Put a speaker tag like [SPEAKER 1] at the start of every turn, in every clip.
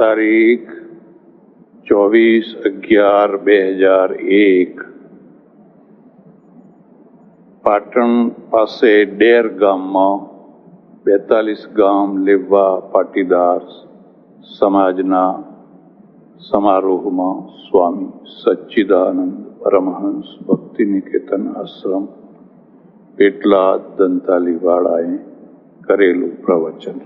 [SPEAKER 1] તારીખ 24/11/2001 પાટણ પાસે ડેર ગામમાં 42 ગામ લેવા પાટીદાર સમાજના સમારોહમાં સ્વામી સચ્ચિદાનંદ પરમહંસ ભક્તિ નિકેતન આશ્રમ પેટલાદ દંતાલીવાળાએ કરેલું પ્રવચન.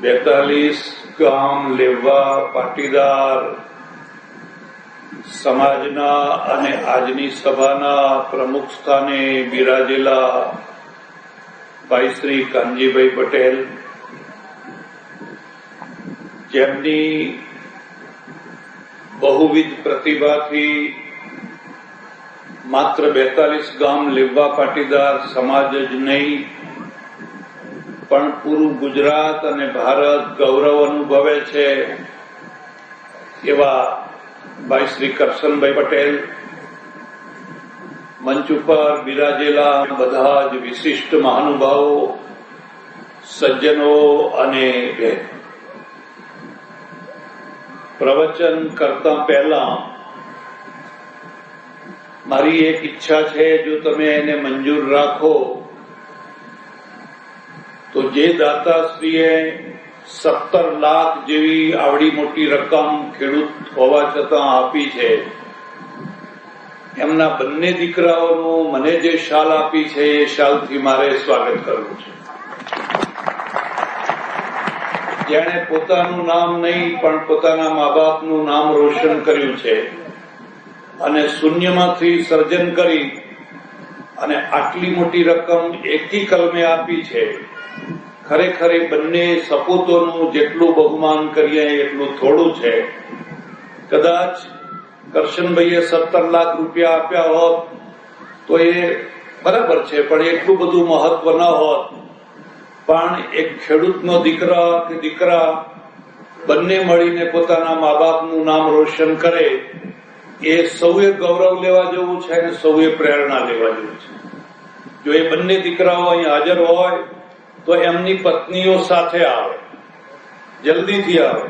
[SPEAKER 1] 42 ગામ લેવા પાટીદાર સમાજના અને આજની સભાના પ્રમુખ સ્થાને બિરાજેલા ભાઈ શ્રી કાનજીભાઈ પટેલ, જેમની બહુવિધ પ્રતિભાથી માત્ર 42 ગામ લેવા પાટીદાર સમાજ જ નહીં પણ પૂરું ગુજરાત અને ભારત ગૌરવ અનુભવે છે એવા ભાઈ શ્રી કરશનભાઈ પટેલ, મંચ ઉપર બિરાજેલા બધા જ વિશિષ્ટ મહાનુભાવો, સજ્જનો અને પ્રવચન કરતા પહેલા મારી એક ઈચ્છા છે, જો તમે એને મંજૂર રાખો તો જે દાતાશ્રીએ 17 લાખ જેવી આવડી મોટી રકમ ખેડૂત હોવા છતાં આપી છે, એમના બંને દીકરાઓનું મને જે શાલ આપી છે એ શાલથી મારે સ્વાગત કરવું છે. જેણે પોતાનું નામ નહીં પણ પોતાના મા બાપનું નામ રોશન કર્યું છે અને શૂન્યમાંથી સર્જન કરી અને આટલી મોટી રકમ એકી કલમે આપી છે, ખરેખર બંને સપૂતોનું જેટલું બહુમાન કરીએ એટલું થોડું છે. કદાચ કરશનભાઈએ 17 લાખ રૂપિયા આપ્યા હોત તો એ બરાબર છે, પણ એટલું બધું મહત્વ ન હોત. પણ એક ખેડૂતનો દીકરા કે દીકરા બંને મળીને પોતાના મા બાપનું નામ રોશન કરે એ સૌએ ગૌરવ લેવા જેવું છે અને સૌએ પ્રેરણા લેવા જેવું છે. જો એ બંને દીકરાઓ અહીં હાજર હોય તો એમની પત્નીઓ સાથે આવે, જલ્દીથી આવે.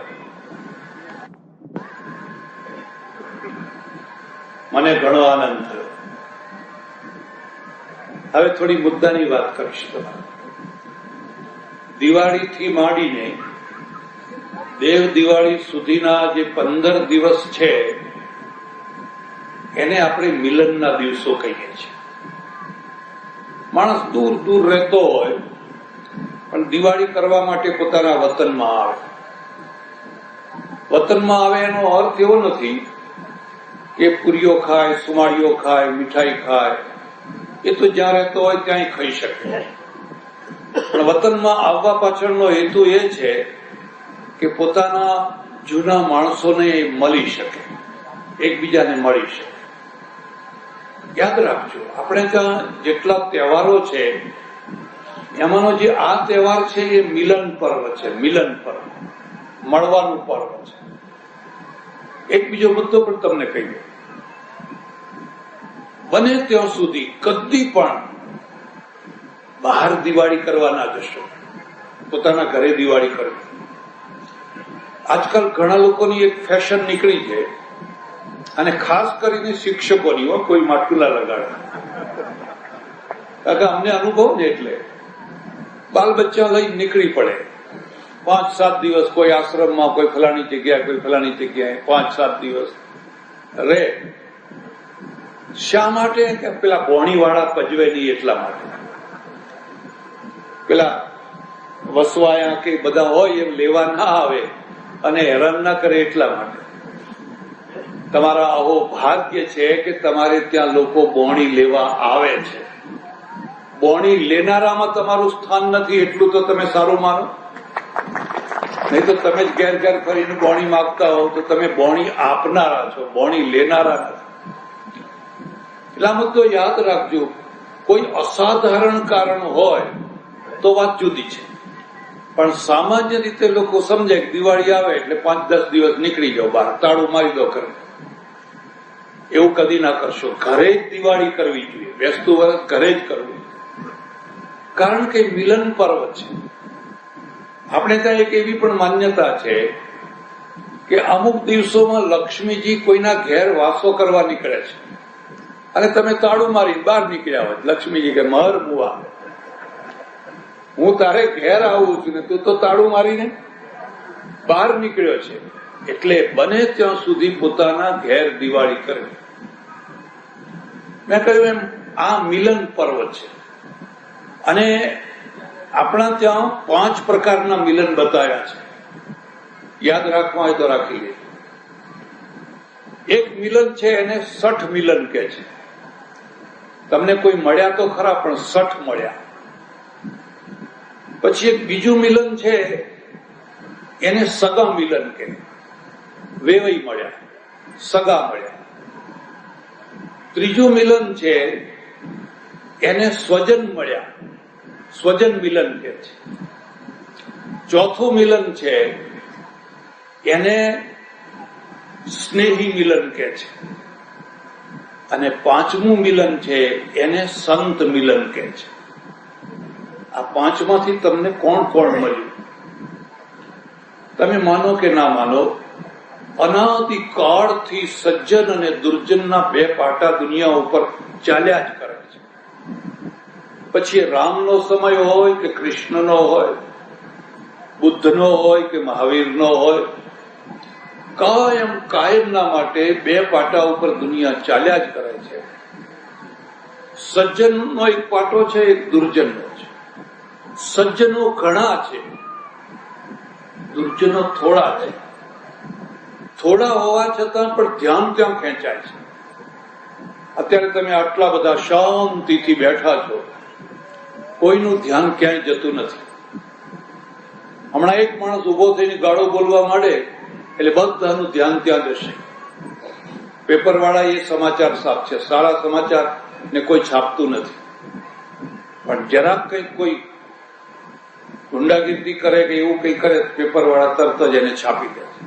[SPEAKER 1] મને ઘણો આનંદ થયો. હવે થોડી મુદ્દાની વાત કરીશ. દિવાળીથી માંડીને દેવ દિવાળી સુધીના જે 15 દિવસ છે એને આપણે મિલનના દિવસો કહીએ છીએ. માણસ દૂર દૂર રહેતો હોય પણ દિવાળી કરવા માટે પોતાના વતનમાં આવે. વતનમાં આવે એનો અર્થ એવો નથી કે પૂરીઓ ખાય, સુમાળીઓ ખાય, મીઠાઈ ખાય. એ તો જ્યાં રહેતો હોય ત્યાં ખાઈ શકે. પણ વતનમાં આવવા પાછળનો હેતુ એ છે કે પોતાના જૂના માણસોને મળી શકે, એકબીજાને મળી શકે. યાદ રાખજો, આપણે ત્યાં જેટલા તહેવારો છે એમાંનો જે આ તહેવાર છે એ મિલન પર્વ છે. મિલન પર્વ, મળવાનું પર્વ છે. એક બીજો મુદ્દો પણ તમને કહી દઉં. બને ત્યાં સુધી કદી પણ બહાર દિવાળી કરવા ના જશો, પોતાના ઘરે દિવાળી કરવી. આજકાલ ઘણા લોકોની એક ફેશન નીકળી છે અને ખાસ કરીને શિક્ષકોની, કોઈ માટુલા લગાડે. કારણ કે અમને અનુભવ ને એટલે બાલ બચ્ચા લઈ નીકળી પડે. 5-7 દિવસ કોઈ આશ્રમમાં, કોઈ ફલાણી જગ્યાએ, કોઈ ફલાણી જગ્યાએ 5-7 દિવસ રે. શા માટે? કે પેલા બોણી વાળા પજવે નહીં એટલા માટે. પેલા વસવાયા કે બધા હોય એમ લેવા ના આવે અને હેરાન ના કરે એટલા માટે. તમારા આવો ભાગ્ય છે કે તમારે ત્યાં લોકો બોણી લેવા આવે છે. બોણી લેનારામાં તમારું સ્થાન નથી એટલું તો તમે સારું માનો. નહીં તો તમે જ ઘેર ઘેર ફરીને બોણી માંગતા હો તો તમે બોણી આપનારા છો, બોણી લેનારા નથી. એટલા મુદ્દો યાદ રાખજો. કોઈ અસાધારણ કારણ હોય તો વાત જુદી છે, પણ સામાન્ય રીતે લોકો સમજે કે દિવાળી આવે એટલે 5-10 દિવસ નીકળી જાઓ બહાર, તાળું મારી દો ઘરે. એવું કદી ના કરશો. ઘરે જ દિવાળી કરવી જોઈએ, બેસતું વરસ ઘરે જ કરવું, કારણ કે મિલન પર્વ છે. આપણે ત્યાં એક એવી પણ માન્યતા છે કે અમુક દિવસોમાં લક્ષ્મીજી કોઈના ઘેર વાસો કરવા નીકળે છે અને તમે તાળું મારી બહાર નીકળ્યા હોય. લક્ષ્મીજી કે મર મુવા, હું તારે ઘેર આવું છું ને તું તો તાળું મારીને બહાર નીકળ્યો છે. એટલે બને ત્યાં સુધી પોતાના ઘેર દિવાળી કરવી. મેં કહ્યું એમ આ મિલન પર્વ છે અને આપણા ત્યાં 5 પ્રકારના મિલન બતાવ્યા છે. યાદ રાખવા હોય તો રાખી લે. એક મિલન છે એને 60 મિલન કે છે. તમને કોઈ મળ્યા તો ખરા પણ 60 મળ્યા. પછી એક બીજું મિલન છે એને સગા મિલન કે, વેવાઈ મળ્યા, સગા મળ્યા. ત્રીજું મિલન છે એને સ્વજન મળ્યા, સ્વજન મિલન કે છે. ચોથું મિલન છે એને સ્નેહી મિલન કે છે અને 5મું મિલન છે એને સંત મિલન કે છે. આ 5 માંથી તમને કોણ કોણ મળ્યું? તમે માનો કે ના માનો, અનાદિકાળથી સજ્જન અને દુર્જનના 2 પાટા દુનિયા ઉપર ચાલ્યા જ કરે છે. પછી રામનો સમય હોય કે કૃષ્ણનો હોય, બુદ્ધનો હોય કે મહાવીરનો હોય, કાયમના માટે 2 પાટા ઉપર દુનિયા ચાલ્યા જ કરે છે. સજ્જનનો એક પાટો છે, એક દુર્જનનો છે. સજ્જનો ઘણા છે, દુર્જનો થોડા છે. થોડા હોવા છતાં પણ ધ્યાન ત્યાં ખેંચાય છે. અત્યારે તમે આટલા બધા શાંતિથી બેઠા છો, કોઈનું ધ્યાન ક્યાંય જતું નથી. હમણાં એક માણસ ઉભો થઈને ગાળો બોલવા માંડે એટલે બધાનું ધ્યાન ત્યાં જશે. પેપર વાળા એ સમાચાર છાપશે, સારા સમાચાર ને કોઈ છાપતું નથી. પણ જરાક કંઈક કોઈ ગુંડાગીરી કરે કે એવું કંઈ કરે, પેપર વાળા તરત જ એને છાપી દે છે.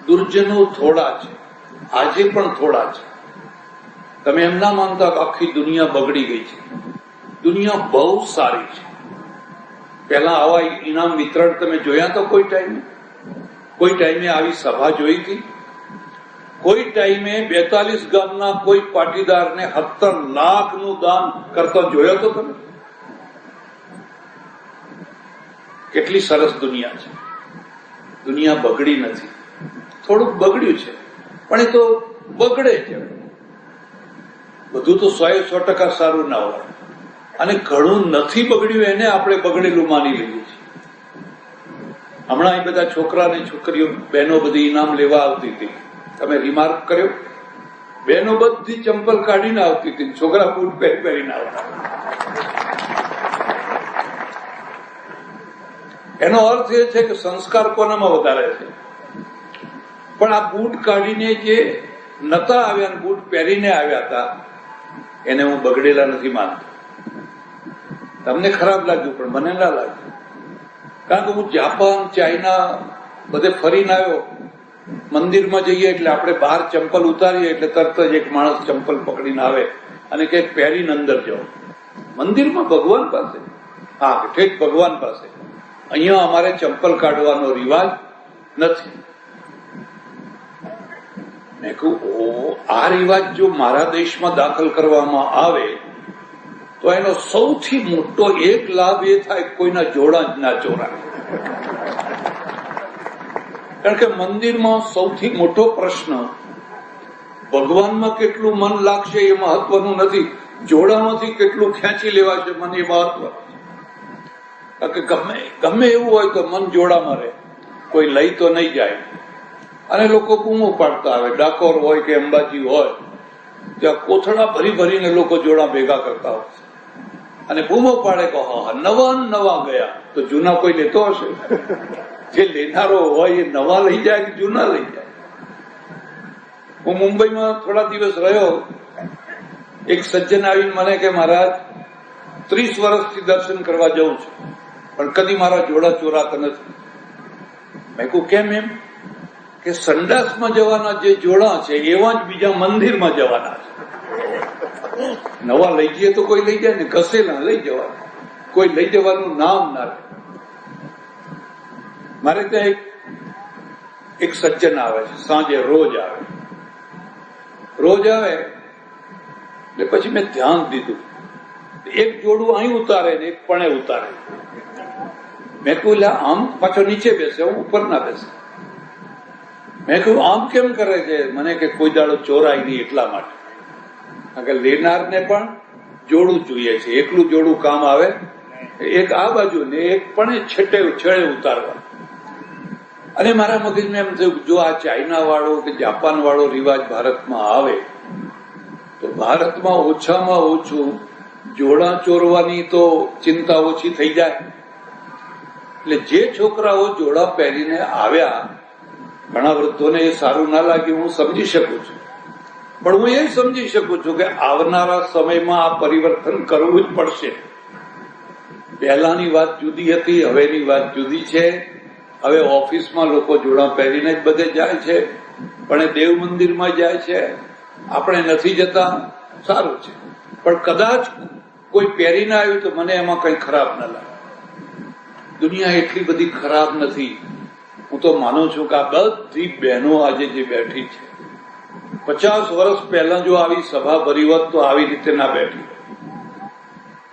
[SPEAKER 1] દુર્જનો થોડા છે, આજે પણ થોડા છે. તમે એમ ના માનતા કે આખી દુનિયા બગડી ગઈ છે. દુનિયા બહુ સારી છે. પહેલા આવા ઇનામ વિતરણ તમે જોયા તો કોઈ ટાઈમે? કોઈ ટાઈમે આવી સભા જોઈ હતી? કોઈ ટાઈમે 42 ગામના કોઈ પાટીદારને 17 લાખનું દાન કરતા જોયો તો તમે? કેટલી સરસ દુનિયા છે. દુનિયા બગડી નથી. થોડુંક બગડ્યું છે પણ એ તો બગડે છે. બધું તો 100% સારું ના હોય અને ઘણું નથી બગડ્યું એને આપણે બગડેલું માની લઈએ છીએ. હમણાં એ બધા છોકરા ને છોકરીઓ બહેનો બધી ઇનામ લેવા આવતી હતી. તમે રિમાર્ક કર્યો? બહેનો બધી ચંપલ કાઢીને આવતી હતી, છોકરા બૂટ પહેરીને આવતા. એનો અર્થ એ છે કે સંસ્કાર કોનામાં વધારે છે? પણ આ બૂટ કાઢીને જે નતા આવ્યા, બૂટ પહેરીને આવ્યા હતા, એને હું બગડેલા નથી માનતો. તમને ખરાબ લાગ્યું પણ મને ના લાગ્યું. કારણ કે હું જાપાન, ચાઇના બધે ફરીને આવ્યો. મંદિરમાં જઈએ એટલે આપણે બહાર ચંપલ ઉતારીએ એટલે તરત જ એક માણસ ચંપલ પકડીને આવે અને કે પહેરીને અંદર જાઓ. મંદિરમાં ભગવાન પાસે, હા ઠીક ભગવાન પાસે. અહીંયા અમારે ચંપલ કાઢવાનો રિવાજ નથી. મેં કહ્યું આ રિવાજ જો મારા દેશમાં દાખલ કરવામાં આવે તો એનો સૌથી મોટો એક લાભ એ થાય કોઈના જોડા જ ના ચોરાય. કારણ કે મંદિરમાં સૌથી મોટો પ્રશ્ન ભગવાનમાં કેટલું મન લાગશે એ મહત્વનું નથી, જોડામાંથી કેટલું ખેંચી લેવાશે મને એ મહત્વ. કારણ કે ગમે એવું હોય તો મન જોડામાં રહે, કોઈ લઈ તો નહીં જાય. અને લોકો બૂમો પાડતા આવે, ડાકોર હોય કે અંબાજી હોય ત્યાં કોથળા ભરીને લોકો જોડા ભેગા કરતા હોય અને બૂમો પાડે કે હા નવા ગયા. તો જૂના કોઈ લેતો હશે? જે લેનારો હોય એ નવા લઈ જાય કે જૂના લઈ જાય? હું મુંબઈમાં થોડા દિવસ રહ્યો. એક સજ્જન આવીને મને કે મહારાજ 30 વર્ષથી દર્શન કરવા જઉં છું પણ કદી મારા જોડા ચોરાતા નથી. મેં કહું કેમ? એમ કે સંડાસમાં જવાના જે જોડા છે એવા જ બીજા મંદિરમાં જવાના છે. નવા લઈ જઈએ તો કોઈ લઈ જાય ને, ઘસેલા લઈ જવાના, કોઈ લઈ જવાનું નામ ના લે. મારે ત્યાં એક સજ્જન આવે છે, સાંજે રોજ આવે એટલે પછી મેં ધ્યાન દીધું, એક જોડું અહીં ઉતારે ને એક પણે ઉતારે. મેં કહ્યું આમ પાછો નીચે બેસે, હું ઉપર ના બેસે. મેં કહ્યું આમ કેમ કરે છે? મને કે કોઈ દાડો ચોરાય નહીં એટલા માટે. કારણ કે લેનારને પણ જોડું જોઈએ છે, એકલું જોડું કામ આવે. એક આ બાજુ ને એક પણ છેડે ઉતારવા. અને મારા મગજમાં એમ થયું જો આ ચાઇના વાળો કે જાપાન વાળો રિવાજ ભારતમાં આવે તો ભારતમાં ઓછામાં ઓછું જોડા ચોરવાની તો ચિંતા ઓછી થઈ જાય. એટલે જે છોકરાઓ જોડા પહેરીને આવ્યા, ઘણા વૃદ્ધોને એ સારું ના લાગ્યું, હું સમજી શકું છું. પણ હું એ સમજી શકું છું કે આવનારા સમયમાં આ પરિવર્તન કરવું જ પડશે. પહેલાની વાત જુદી હતી, હવેની વાત જુદી છે. હવે ઓફિસમાં લોકો જોડા પહેરીને જ બધે જાય છે, પણ દેવ મંદિરમાં જાય છે. આપણે નથી જતા, સારું છે. પણ કદાચ કોઈ પહેરીને આવ્યું તો મને એમાં કઈ ખરાબ ન લાગે. દુનિયા એટલી બધી ખરાબ નથી. હું તો માનું છું કે આ બધી બહેનો આજે જે બેઠી છે, 50 વર્ષ પહેલા જો આવી સભા ભરી હોત તો આવી રીતે ના બેઠી.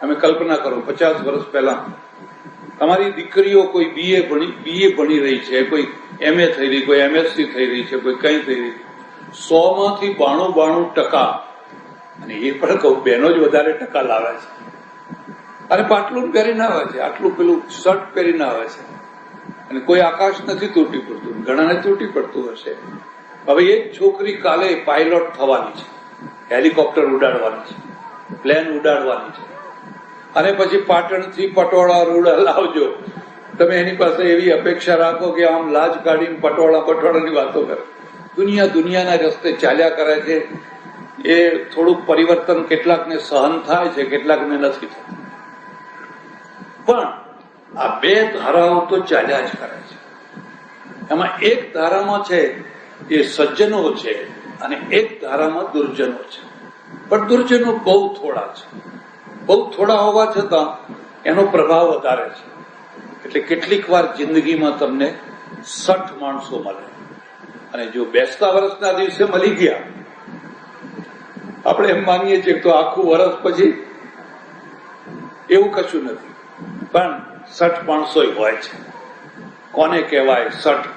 [SPEAKER 1] અમે કલ્પના કરો 50 વર્ષ પહેલા તમારી દીકરીઓ કોઈ બીએ ભણી રહી છે, કોઈ MA થઈ રહી, કોઈ MSc થઈ રહી છે, કોઈ કઈ થઈ રહી, 100 માંથી 92% અને એ પણ કહું બહેનો જ વધારે ટકા લાવે છે. અને પાટલું પહેરીને આવે છે, આટલું પેલું શર્ટ પહેરીને આવે છે. અને કોઈ આકાશ નથી તૂટી પડતું, ઘણાને તૂટી પડતું હશે. હવે એક છોકરી કાલે પાયલોટ થવાની છે, હેલિકોપ્ટર ઉડાડવાની છે, પ્લેન ઉડાડવાની છે. અને પછી પાટણથી પટોળા રોડ હલાવજો. તમે એની પાસે એવી અપેક્ષા રાખો કે આમ લાજ કાઢીને પટોળાની વાતો કરે. દુનિયાના રસ્તે ચાલ્યા કરે છે. એ થોડુંક પરિવર્તન કેટલાકને સહન થાય છે, કેટલાકને નથી થતું. પણ આ બે ધારાઓ તો ચાલ્યા જ કરે છે. એમાં એક ધારામાં છે એ સજ્જનો છે અને એક ધારામાં દુર્જનો છે. પણ દુર્જનો બહુ થોડા છે. બહુ થોડા હોવા છતાં એનો પ્રભાવ વધારે છે. એટલે કેટલીક વાર જિંદગીમાં તમને 60 માણસો મળે અને જો બેસતા વર્ષના દિવસે મળી ગયા, આપણે એમ માનીએ છીએ તો આખું વર્ષ પછી એવું કશું નથી. પણ 60 માણસો હોય છે. કોને કહેવાય 60?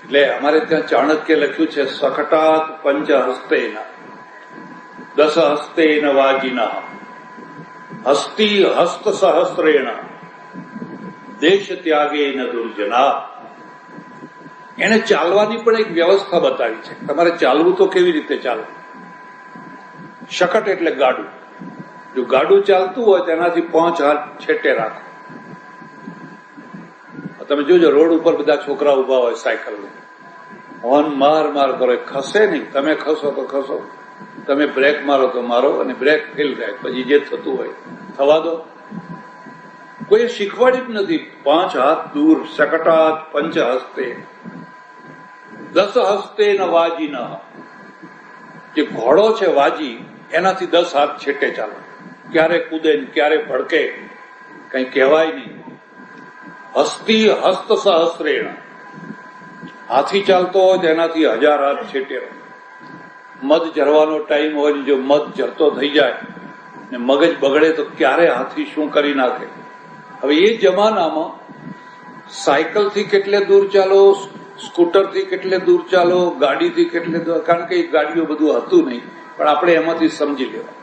[SPEAKER 1] એટલે અમારે ત્યાં ચાણક્ય લખ્યું છે સકટાત પંચ હસ્તેના 10 હસ્તેન વાજિના હસ્તી હસ્ત સહસ્ત્રેણ દેશ ત્યાગેન દુર્જના. એને ચાલવાની પણ એક વ્યવસ્થા બતાવી છે. તમારે ચાલવું તો કેવી રીતે ચાલવું? શકટ એટલે ગાડું. જો ગાડું ચાલતું હોય તેનાથી 5 હાથ છેટે રાખો. તમે જોજો રોડ ઉપર બધા છોકરા ઉભા હોય સાયકલ લઈને, હોર્ન માર કરો, ખસે નહીં. તમે ખસો તો ખસો, તમે બ્રેક મારો તો મારો, અને બ્રેક ફેલ થાય પછી જે થતું હોય થવા દો. કોઈ શીખવાડ્યું જ નથી. 5 હાથ દૂર, શકટાત પંચ હસ્તે 10 હસ્તે ન વાજી ન. જે ઘોડો છે વાજી, એનાથી 10 હાથ છેટે ચાલો. ક્યારે કૂદે ને ક્યારે ભડકે કઈ કહેવાય નહીં. હસ્તી હસ્ત સહસ્ત્રેણ. હાથી ચાલતો હોય તો એનાથી 1000 હાથ છેટે. મધ જરવાનો ટાઈમ હોય, જો મધ જરતો થઈ જાય ને મગજ બગડે તો ક્યારે હાથી શું કરી નાખે. હવે એ જમાનામાં સાયકલથી કેટલે દૂર ચાલો, સ્કૂટરથી કેટલે દૂર ચાલો, ગાડીથી કેટલે દૂર, કારણ કે એ ગાડીઓ બધું હતું નહીં, પણ આપણે એમાંથી સમજી લેવા.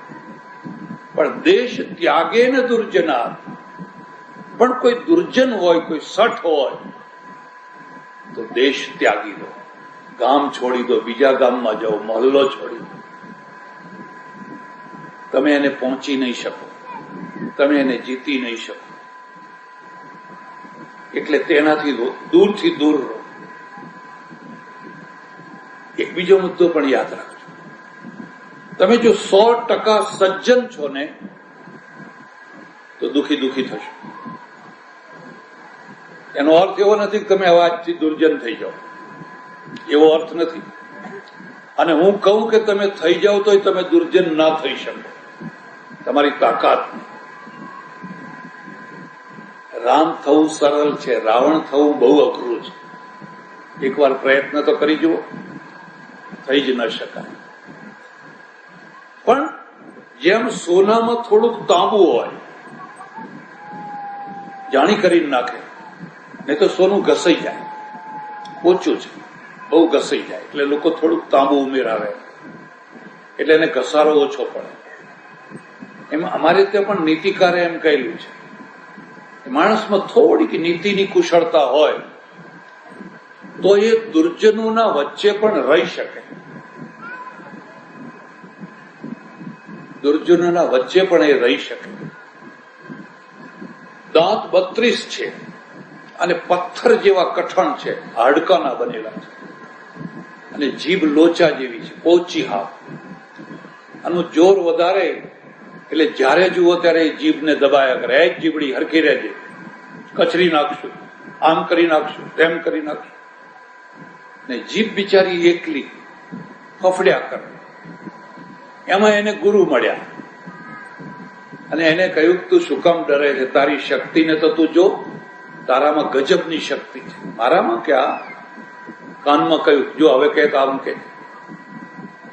[SPEAKER 1] પણ દેશ ત્યાગે ને દુર્જના. પણ કોઈ દુર્જન હોય, કોઈ સઠ હોય તો દેશ ત્યાગી દો, ગામ છોડી દો, બીજા ગામમાં જાઓ, મહલ્લો છોડી દો. તમે એને પહોંચી નહીં શકો, તમે એને જીતી નહીં શકો. એટલે તેનાથી દૂરથી દૂર રહો. એક બીજો મુદ્દો પણ યાદ રાખજો. તમે જો 100% સજ્જન છો ને તો દુખી થશો. એનો અર્થ એવો નથી કે તમે અવાજથી દુર્જન થઈ જાઓ, એવો અર્થ નથી. અને હું કહું કે તમે થઈ જાઓ તો તમે દુર્જન ના થઈ શકો, તમારી તાકાત. રામ થવું સરળ છે, રાવણ થવું બહુ અઘરું છે. એકવાર પ્રયત્ન તો કરી જુઓ, થઈ જ ન શકાય. પણ જેમ સોનામાં થોડુંક તાંબુ હોય, જાણી કરીને નાખે, નહીં તો સોનું ઘસાઈ જાય, ઓછું છે, બહુ ઘસાઈ જાય, એટલે લોકો થોડુંક તાંબુ ઉમેરાવે, એટલે એને ઘસારો ઓછો પડે. એમ અમારે ત્યાં પણ નીતિકારે એમ કહેલું છે, માણસમાં થોડીક નીતિની કુશળતા હોય તો એ દુર્જનોના વચ્ચે પણ રહી શકે. દુર્જનોના વચ્ચે પણ એ રહી શકે. દાંત 32 છે અને પથ્થર જેવા કઠણ છે, હાડકાના બનેલા છે, અને જીભ લોચા જેવી છે, પોચી હાવ. આનું જોર વધારે એટલે જ્યારે જુઓ ત્યારે જીભને દબાયા કરે, એ જીભડી હરખી રહેજે, કચરી નાખશું, આમ કરી નાખશું, તેમ કરી નાખશું. ને જીભ બિચારી એકલી ફફડ્યા કરે. એમાં એને ગુરુ મળ્યા અને એને કહ્યું તું શું કામ ડરે છે? તારી શક્તિને તો તું જો, તારામાં ગજબની શક્તિ છે. મારામાં ક્યાં? કાનમાં કહ્યું જો હવે કહે તો આમ કે.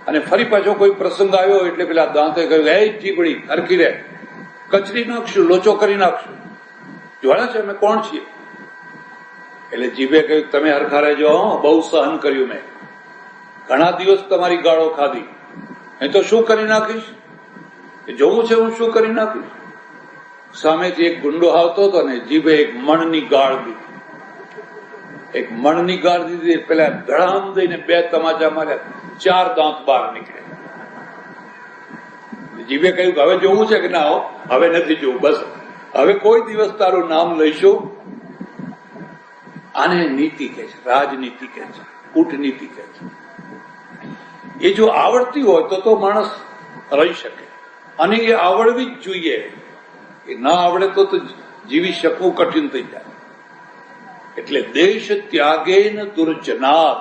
[SPEAKER 1] અને ફરી પાછો કોઈ પ્રસંગ આવ્યો એટલે પેલા દાંતે કહ્યું, હે જીભડી હરખી રહે, કચરી નાખશું, લોચો કરી નાખશું. જોયા છે અમે કોણ છીએ? એટલે જીભે કહ્યું તમે હરખા રહેજો, બહુ સહન કર્યું મેં, ઘણા દિવસ તમારી ગાળો ખાધી, એ તો શું કરી નાખીશ? જોવું છે હું શું કરી નાખીશ? સામેથી એક ગુંડો આવતો હતો ને જીભે એક મણની ગાળ દીધી. એક મણની ગાળ દીધી, પેલા ધડામ દઈને 2 તમાચા માર્યા, 4 દાંત બહાર નીકળે. જીભે કહ્યું હવે જોવું છે કે ના? હવે નથી જોવું, બસ હવે કોઈ દિવસ તારું નામ લઈશું. આને નીતિ કહે છે, રાજનીતિ કહે છે, કૂટનીતિ કહે છે. એ જો આવડતી હોય તો માણસ રહી શકે, અને એ આવડવી જ જોઈએ. એ ના આવડે તો જીવી શકવું કઠિન થઈ જાય. એટલે દેશ ત્યાગે ન દુર્જનાત,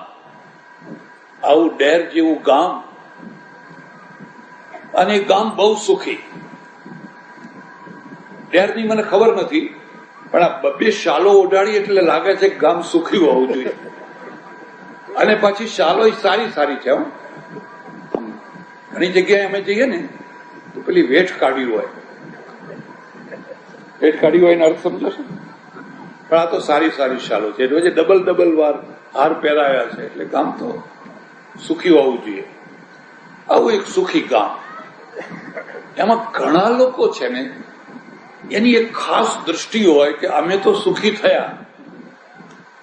[SPEAKER 1] આવું ડેર જેવું ગામ, અને ગામ બહુ સુખી. ડેરની મને ખબર નથી, પણ આ 2 શાલો ઓઢાડી એટલે લાગે છે કે ગામ સુખી હોવું જોઈએ. અને પછી શાલો સારી સારી છે. ઘણી જગ્યાએ અમે જઈએ ને તો પેલી વેઠ કાઢી હોય, વેઠ કાઢી હોય એનો અર્થ સમજો છો? પણ આ તો સારી સારી શાલો છે, રોજે ડબલ વાર હાર પહેરાયા છે, એટલે ગામ તો સુખી હોવું જોઈએ. આવું એક સુખી ગામ. એમાં ઘણા લોકો છે ને, એની એક ખાસ દ્રષ્ટિ હોય કે અમે તો સુખી થયા,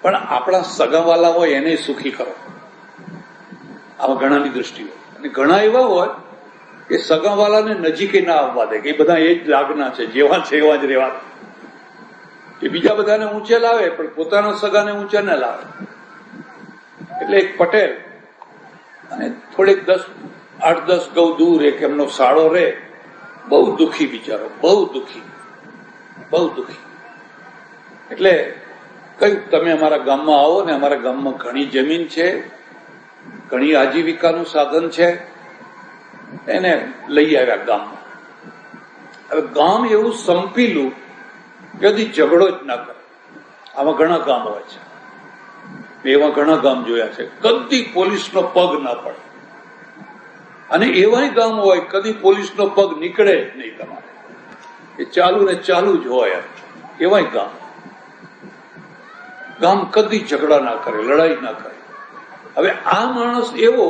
[SPEAKER 1] પણ આપણા સગાવાલા હોય એને સુખી કરો. આમાં ઘણાની દ્રષ્ટિ હોય. અને ઘણા એવા હોય કે સગાવાલાને નજીકે ના આવવા દે, કે બધા એ જ લાગના છે, જેવા છે એવા જ રહેવા. એ બીજા બધાને ઊંચે લાવે પણ પોતાના સગાને ઊંચે ના લાવે. એટલે એક પટેલ અને થોડીક 8-10 ગૌ દૂર એક એમનો સાળો રે, બહુ દુઃખી બિચારો, બહુ દુઃખી. એટલે કહ્યું તમે અમારા ગામમાં આવો ને, અમારા ગામમાં ઘણી જમીન છે, ઘણી આજીવિકાનું સાધન છે. એને લઈ આવ્યા ગામમાં. હવે ગામ એવું સંપીલું કે કદી ઝઘડો જ ના કરે. આમાં ઘણા ગામ હોય છે, એવા ઘણા ગામ જોયા છે, કદી પોલીસનો પગ ના પડે. અને એવાય ગામ હોય કદી પોલીસનો પગ નીકળે જ નહીં તમારે, એ ચાલુ ને ચાલુ જ હોય. એવાય ગામ કદી ઝઘડા ના કરે, લડાઈ ના કરે. હવે આ માણસ એવો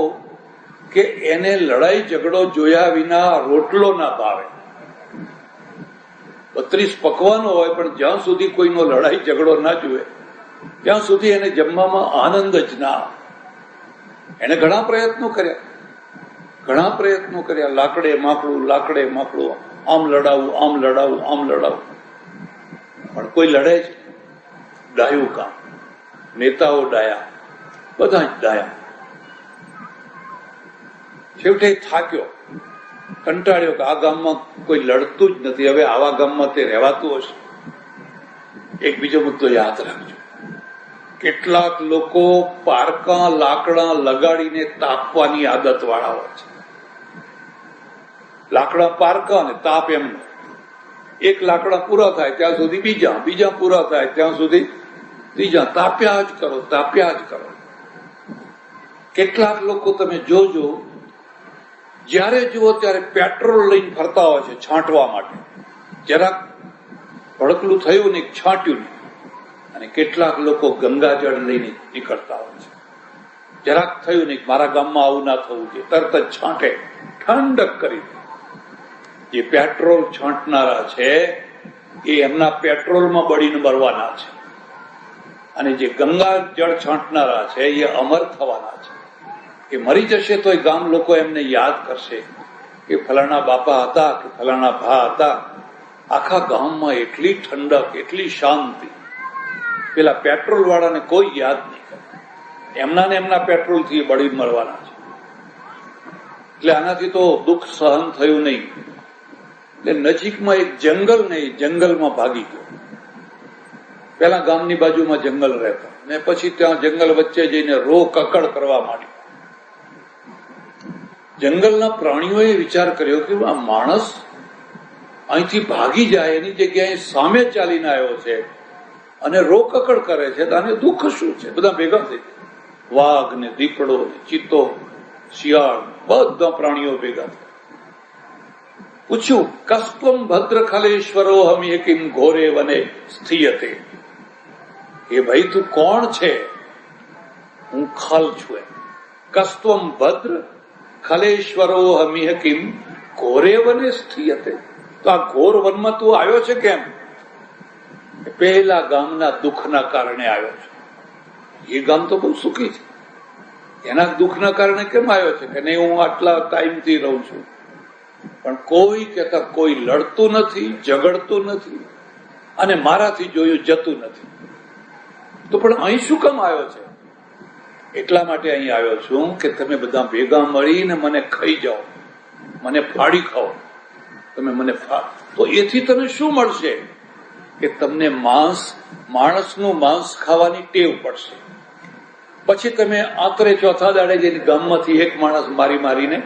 [SPEAKER 1] કે એને લડાઈ ઝઘડો જોયા વિના રોટલો ના ભાવે. 32 પકવાનો હોય પણ જ્યાં સુધી કોઈનો લડાઈ ઝઘડો ના જુએ ત્યાં સુધી એને જમવામાં આનંદ જ ના. એને ઘણા પ્રયત્નો કર્યા, લાકડે માકડું, આમ લડાવું, પણ કોઈ લડે જ. ડાયું કામ, નેતાઓ ડાયા, બધા જ ડાયા. છેવટે થાક્યો, કંટાળ્યો કે આ ગામમાં કોઈ લડતું જ નથી, હવે આવા ગામમાં તે રહેવાતું હશે. એક બીજો મુદ્દો યાદ રાખજો, કેટલાક લોકો પારકા લાકડા લગાડીને તાપવાની આદત વાળા હોય છે. લાકડા પારકા અને તાપ એમનો. એક લાકડા પૂરા થાય ત્યાં સુધી બીજા પૂરા થાય ત્યાં સુધી ત્રીજા. તાપ્યા જ કરો. કેટલાક લોકો તમે જોજો, જ્યારે જુઓ ત્યારે પેટ્રોલ લઈને ફરતા હોય છે છાંટવા માટે. જરાક ભડકલું થયું ને છાંટ્યું નહીં. અને કેટલાક લોકો ગંગાજળ લઈને નીકળતા હોય છે. જરાક થયું નહીં મારા ગામમાં આવું ના થવું જોઈએ, તરત જ છાંટે, ઠંડક કરી દે. જે પેટ્રોલ છાંટનારા છે એ એમના પેટ્રોલમાં બળીને મરવાના છે, અને જે ગંગા જળ છાંટનારા છે એ અમર થવાના છે. એ મરી જશે તો ગામ લોકો એમને યાદ કરશે કે ફલાણા બાપા હતા કે ફલાણા ભા હતા. આખા ગામમાં એટલી ઠંડક, એટલી શાંતિ. પેલા પેટ્રોલ વાળાને કોઈ યાદ નહીં કરે, એમના ને એમના પેટ્રોલ થી બળી મરવાના છે. એટલે આનાથી તો દુઃખ સહન થયું નહીં. એટલે નજીકમાં એક જંગલ નહીં, જંગલમાં ભાગી ગયો. પેલા ગામની બાજુમાં જંગલ રહેતા, ને પછી ત્યાં જંગલ વચ્ચે જઈને રો કકડ કરવા માંડી. જંગલના પ્રાણીઓએ વિચાર કર્યો કે આ માણસ અહીંથી ભાગી જાય એની જગ્યાએ સામે ચાલીને આવ્યો છે અને રો કકડ કરે છે, તો આને દુઃખ શું છે? બધા ભેગા થઈ ગયા. વાઘ ને દીપડો ને ચિત્તો, શિયાળ, બધા પ્રાણીઓ ભેગા થયા. પૂછ્યું, કસ્ત્વમ ભદ્ર ખલેશ્વરો હમી કિમ ઘોરે વને સ્થિયતે. એ ભાઈ તું કોણ છે? હું ખલ છું. કસ્ત્વમ ભદ્ર ખલેશ્વરો હમી કિમ ઘોરે વને સ્થિયતે. તો આ ઘોર વનમાં તું આવ્યો છે કેમ? પહેલા ગામના દુઃખના કારણે આવ્યો છે. એ ગામ તો બહુ સુખી છે, એના દુઃખના કારણે કેમ આવ્યો છે કે નહીં હું આટલા ટાઈમથી રહું છું, પણ કોઈ કહેતા કોઈ લડતું નથી, ઝઘડતું નથી, અને મારાથી જોયું જતું નથી. તો પણ અહીં શું કામ આવ્યો છે? એટલા માટે અહીં આવ્યો છું કે તમે બધા ભેગા મળીને મને ખાઈ જાઓ, મને ફાડી ખાઓ. તમે મને તો એથી તને શું મળશે? કે તમને માણસનું માંસ ખાવાની ટેવ પડશે. પછી તમે આખરે ચોથા દાડે જઈને ગામમાંથી એક માણસ મારીને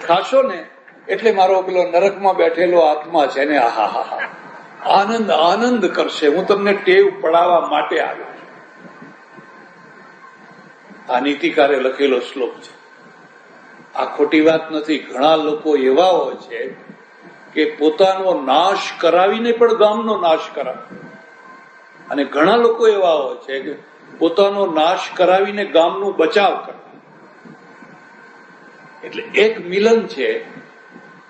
[SPEAKER 1] ખાશો ને, એટલે મારો પેલો નરકમાં બેઠેલો આત્મા છે ને આહા આનંદ કરશે. હું તમને ટેવ પડાવવા માટે આવ્યો છું. આ નીતિકારે લખેલો શ્લોક છે. આ ખોટી વાત નથી. ઘણા લોકો એવા હોય છે કે પોતાનો નાશ કરાવીને પણ ગામનો નાશ કરાવે, અને ઘણા લોકો એવા હોય છે કે પોતાનો નાશ કરાવીને ગામનું બચાવ કરે. એટલે એક મિલન છે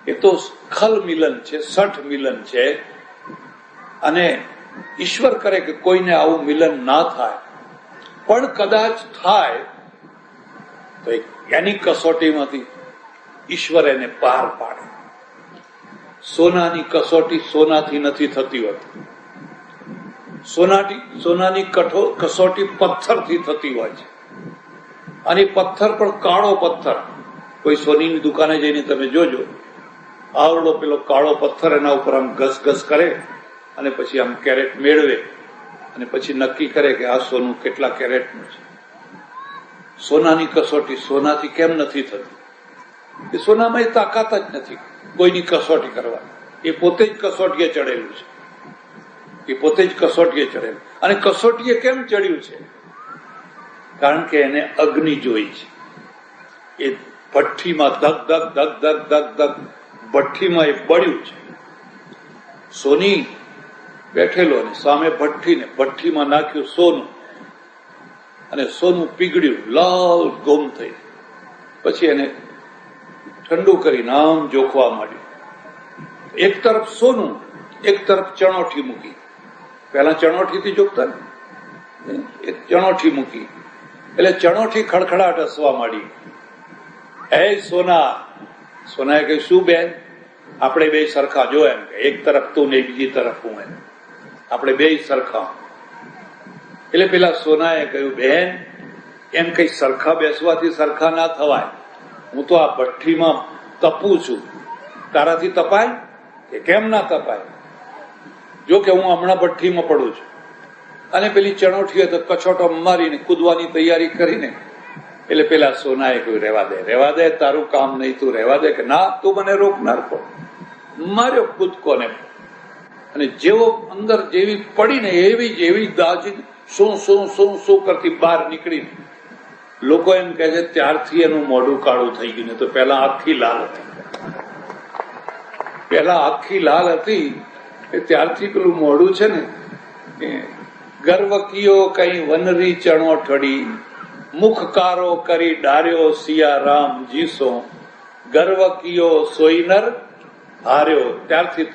[SPEAKER 1] એ તો ખલ મિલન છે, સઠ મિલન છે. અને ઈશ્વર કરે કે કોઈને આવું મિલન ના થાય, પણ કદાચ થાય તો એની કસોટીમાંથી ઈશ્વર એને પાર પાડે. સોનાની કસોટી સોનાથી નથી થતી હોતી, સોનાની કસોટી પથ્થરથી થતી હોય છે. અને પથ્થર પણ કાળો પથ્થર. કોઈ સોનીની દુકાને જઈને તમે જોજો, આવડો પેલો કાળો પથ્થર એના ઉપર આમ ઘસઘસ કરે અને પછી આમ કેરેટ મેળવે અને પછી નક્કી કરે કે આ સોનું કેટલા કેરેટનું છે. સોનાની કસોટી સોનાથી કેમ નથી થતી? એ સોનામાં એ તાકાત જ નથી કોઈની કસોટી કરવાની. એ પોતે જ કસોટીએ ચડેલું છે, એ પોતે જ કસોટીએ ચડેલું. અને કસોટીએ કેમ ચડ્યું છે? કારણ કે એને અગ્નિ જોઈ છે. એ ભઠ્ઠીમાં ધક ધક ધક ધક ધક ધક ભઠ્ઠીમાં એ બળ્યું છે. સોની બેઠેલો અને સામે ભઠ્ઠીમાં નાખ્યું સોનું, અને સોનું પીગળ્યું, લાલ ગોમ થઈ. પછી એને ઠંડુ કરીને આમ જોખવા માંડ્યું. એક તરફ સોનું, એક તરફ ચણોઠી મૂકી. પેલા ચણોઠીથી જોખતા ને, એક ચણોઠી મૂકી એટલે ચણોઠી ખડખડાટ હસવા માંડી. એ સોનાએ કહ્યું, શું બેન, આપણે બે સરખા. જો એમ કે એક તરફ તું ને બીજી તરફ હું, એમ આપણે બે સરખા. એટલે પેલા સોનાએ કહ્યું, બેન એમ કઈ સરખા બેસવાથી સરખા ના થવાય. હું તો આ ભઠ્ઠીમાં તપું છું, તારાથી તપાય કે કેમ ના તપાય? જો કે હું હમણાં ભઠ્ઠીમાં પડું છું. અને પેલી ચણોઠીએ તો કછોટો મારીને કૂદવાની તૈયારી કરીને, એટલે પેલા સોનાએ કહ્યું, રહેવા દે, તારું કામ નહીં, તું રહેવા દે. કે ના, તું મને રોકનાર કોણ? માર્યો કૂદકોને, અને જેવો અંદર જેવી પડીને એવી દાજી શું કરતી બહાર નીકળીને લોકો એમ કહે છે ત્યારથી એનું મોઢું કાળું થઈ ગયું, તો પહેલા આખી લાલ હતી. પહેલા આખી લાલ હતી ત્યારથી પેલું મોઢું છે ને, ગર્વકીઓ કઈ વનરી ચણો ઠડી, મુખકારો કરી ડાર્યો સિયારામ જીસો, ગર્વકીયો સોઈનર હાર્યો, ત્યારથી.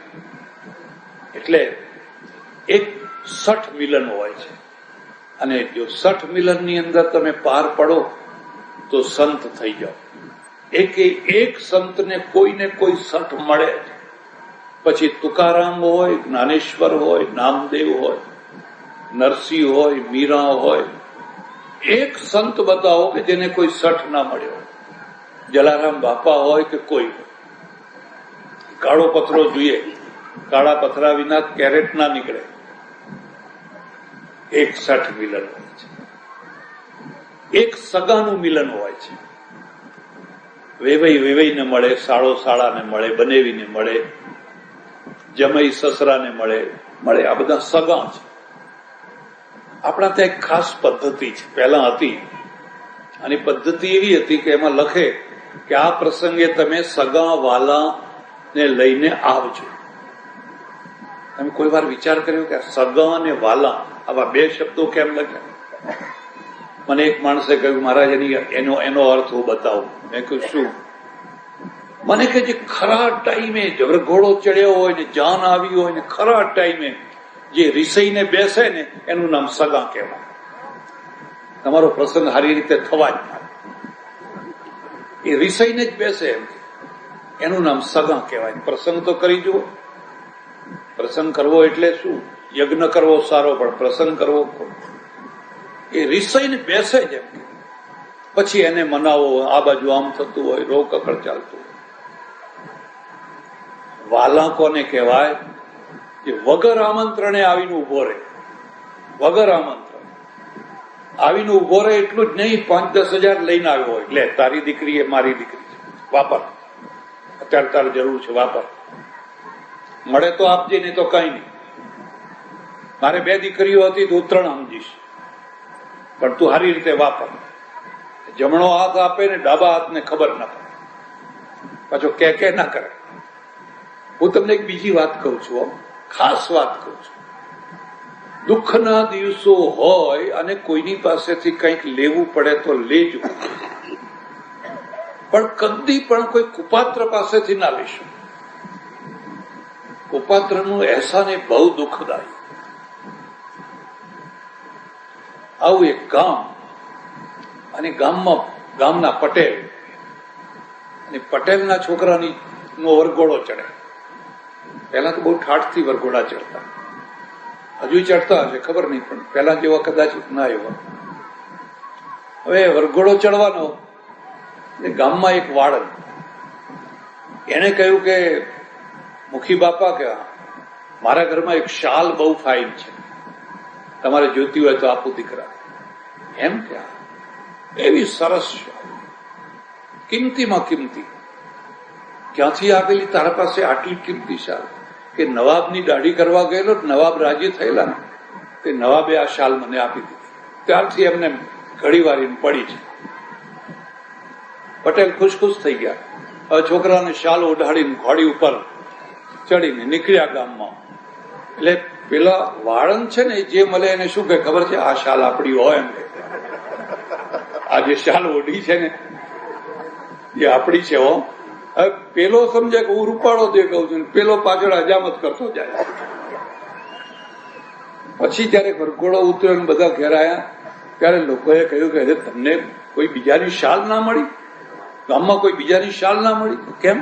[SPEAKER 1] એટલે એક 60 મિલન હોય છે, અને જો 60 મિલનની અંદર તમે પાર પડો તો સંત થઈ જાઓ. એક સંતને કોઈને કોઈ 60 મળે. પછી તુકારામ હોય, જ્ઞાનેશ્વર હોય, નામદેવ હોય, નરસિંહ હોય, મીરા હોય, એક સંત બતાવો કે જેને કોઈ 60 ના મળ્યો. જલારામ બાપા હોય કે કોઈ હોય. કાળો પથરો જોઈએ, કાળા પથરા વિના કેરેટ ના નીકળે. એક 60 મિલન હોય છે. એક સગાનું મિલન હોય છે. વેવાઈને મળે, સાળો સાળાને મળે, બનેવીને મળે, જમઈ સસરાને મળે. આ બધા સગા છે. આપણા ત્યાં એક ખાસ પદ્ધતિ છે, પહેલા હતી, અને પદ્ધતિ એવી હતી કે એમાં લખે કે આ પ્રસંગે તમે સગા વાલા ને લઈને આવજો. તમે કોઈ વાર વિચાર કર્યો કે સગા અને વાલા આવા બે શબ્દો કેમ લખ્યા? મને એક માણસે કહ્યું, મહારાજ એનો અર્થ હું બતાવું. મેં કહ્યું શું? મને કે જે ખરા ટાઈમે વરઘોડો ચડ્યો હોય ને જાન આવી હોય ને ખરા ટાઈમે જે રિસાઈને બેસે ને એનું નામ સગા કહેવાય. તમારો પ્રસંગ સારી રીતે થવા જ ના, એ રિસાઈને જ બેસે એનું નામ સગા કહેવાય. પ્રસંગ તો કરી જુઓ. પ્રસંગ કરવો એટલે શું? યજ્ઞ કરવો સારો, પણ પ્રસંગ કરવો એ રિસાઈને બેસે જ એમ. પછી એને મનાવો, આ બાજુ આમ થતું હોય, રોકકળ ચાલતું હોય. વાલા કોને કહેવાય? કે વગર આમંત્રણે આવીને ઉભો રહે. વગર આમંત્રણ આવીને ઉભો રહે. એટલું જ નહીં, 5-10 હજાર લઈને આવ્યો હોય, એટલે તારી દીકરી એ મારી દીકરી છે, વાપર, અત્યારે તારે જરૂર છે, વાપર, મળે તો આપજે, નહીં તો કઈ નહીં. મારે 2 દીકરીઓ હતી તો 3 સમજીશ, પણ તું સારી રીતે વાપર. જમણો હાથ આપે ને ડાબા હાથને ખબર ના પડે, પાછો કે ના કરે. હું તમને એક બીજી વાત કહું છું, ખાસ વાત કહું છું. દુઃખના દિવસો હોય અને કોઈની પાસેથી કંઈક લેવું પડે તો લેજો, પણ કદી પણ કોઈ કુપાત્ર પાસેથી ના લેશો. કુપાત્રનું અહેસાન એ બહુ દુઃખદાયી. આવું એક ગામ, અને ગામના પટેલ, અને પટેલના છોકરાની નો વરઘોડો ચડે. પહેલા તો બહુ ઠાઠથી વરઘોડા ચડતા, હજુ ચડતા હશે ખબર નહીં, પણ પહેલા જેવા કદાચ ના એવા. હવે વરઘોડો ચડવાનો, ગામમાં એક વાળન એને કહ્યું કે મુખી બાપા કે મારા ઘરમાં એક શાલ બહુ ફાઇન છે, તમારે જોતી હોય તો આપું દીકરા. એમ કે એવી સરસ શાલ, કિંમતીમાં કિંમતી, ક્યાંથી આવેલી તારા પાસે આટલી કિંમતી શાલ? કે નવાબની દાઢી કરવા ગયેલો, નવાબ રાજી થયેલા ને, તે નવાબે આ શાલ મને આપી દીધી. ત્યારથી એમને ઘડી વારીને પડી છે. પટેલ ખુશ થઈ ગયા. હવે છોકરાને શાલ ઓઢાડીને ઘોડી ઉપર ચડીને નીકળ્યા ગામમાં. એટલે પેલા વાળંદ છે ને, જે મળે એને શું કે ખબર છે? આ શાલ આપણી હોય એમ. આ જે શાલ ઓઢી છે ને એ આપણી છે હો. હવે પેલો સમજે કે હું રૂપાળો દેખાઉં છું, પેલો પાછળ હજામત કરતો જાય. પછી જયારે વરઘોડો ઉતર્યો બધા ઘેર આવ્યા ત્યારે લોકોએ કહ્યું કે તમને કોઈ બીજાની શાલ ના મળી? ગામમાં કોઈ બીજાની શાલ ના મળી? કેમ?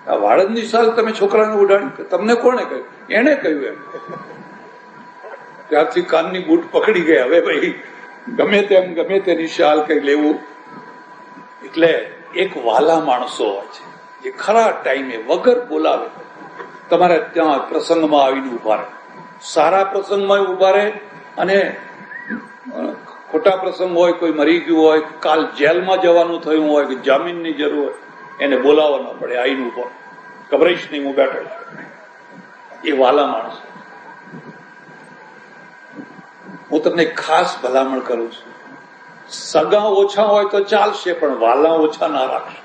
[SPEAKER 1] આ વાળંદની શાલ તમે છોકરાને ઉડાડી? તમને કોણે કહ્યું? એને કહ્યું એમ. ત્યારથી કાનની બૂટ પકડી ગયા. હવે ભાઈ ગમે તેની શાલ કઈ લેવું. એટલે એક વાલા માણસો હોય છે જે ખરા ટાઈમે વગર બોલાવે તમારે ત્યાં પ્રસંગમાં આવીને ઉભા રહે. સારા પ્રસંગમાં ઉભા રહે, અને ખોટા પ્રસંગ હોય, કોઈ મરી ગયું હોય, કાલ જેલમાં જવાનું થયું હોય, કે જામીનની જરૂર હોય, એને બોલાવવા ન પડે, આવીને ઉભો, ગભરાઈશ નહીં, હું બેઠો છું. એ વાલા માણસો. હું તમને ખાસ ભલામણ કરું છું, સગા ઓછા હોય તો ચાલશે, પણ વાલા ઓછા ના રાખશે.